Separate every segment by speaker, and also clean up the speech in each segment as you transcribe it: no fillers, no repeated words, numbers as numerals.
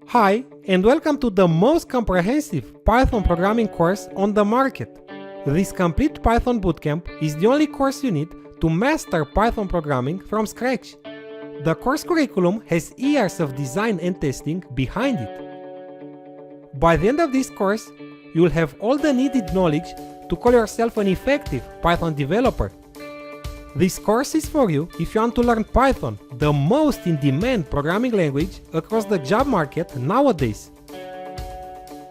Speaker 1: Hi, and welcome to the most comprehensive Python programming course on the market. This Complete Python Bootcamp is the only course you need to master Python programming from scratch. The course curriculum has years of design and testing behind it. By the end of this course, you will have all the needed knowledge to call yourself an effective Python developer. This course is for you if you want to learn Python, the most in-demand programming language across the job market nowadays.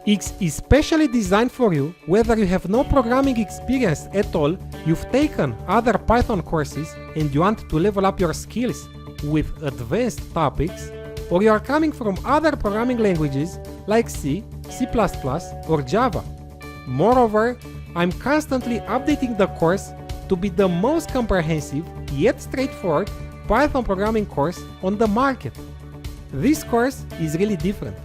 Speaker 1: It's especially designed for you whether you have no programming experience at all, you've taken other Python courses and you want to level up your skills with advanced topics, or you are coming from other programming languages like C, C++, or Java. Moreover, I'm constantly updating the course to be the most comprehensive yet straightforward Python programming course on the market. This course is really different.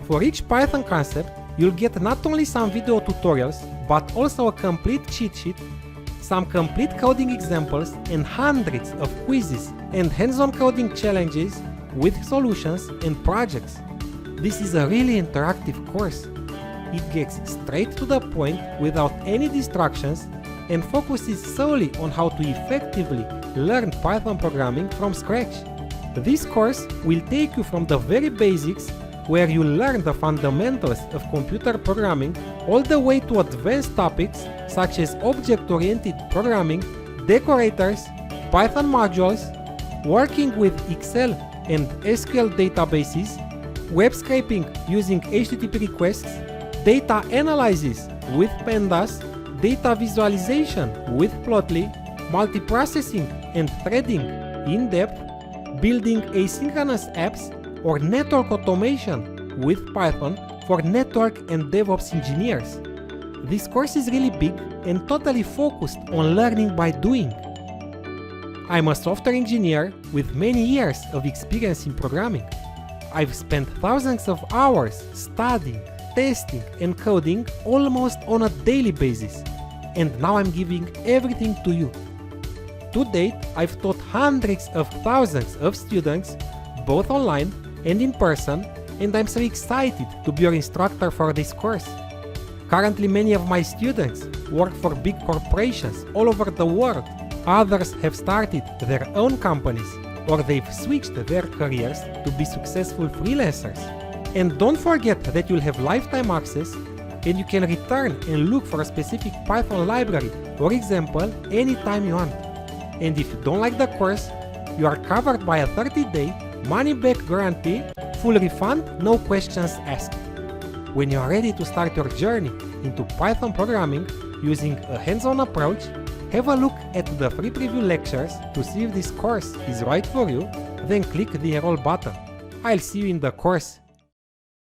Speaker 1: For each Python concept, you'll get not only some video tutorials, but also a complete cheat sheet, some complete coding examples, and hundreds of quizzes and hands-on coding challenges with solutions and projects. This is a really interactive course. It gets straight to the point without any distractions and focuses solely on how to effectively learn Python programming from scratch. This course will take you from the very basics, where you learn the fundamentals of computer programming, all the way to advanced topics such as object-oriented programming, decorators, Python modules, working with Excel and SQL databases, web scraping using HTTP requests, data analysis with pandas, data visualization with Plotly, multiprocessing and threading in depth, building asynchronous apps, or network automation with Python for network and DevOps engineers. This course is really big and totally focused on learning by doing. I'm a software engineer with many years of experience in programming. I've spent thousands of hours studying, testing and coding almost on a daily basis, and now I'm giving everything to you. To date, I've taught hundreds of thousands of students, both online and in person, and I'm so excited to be your instructor for this course. Currently, many of my students work for big corporations all over the world. Others have started their own companies, or they've switched their careers to be successful freelancers. And don't forget that you'll have lifetime access, and you can return and look for a specific Python library or example anytime you want. And if you don't like the course, you are covered by a 30-day money-back guarantee, full refund, no questions asked. When you are ready to start your journey into Python programming using a hands-on approach, have a look at the free preview lectures to see if this course is right for you, then click the Enroll button. I'll see you in the course.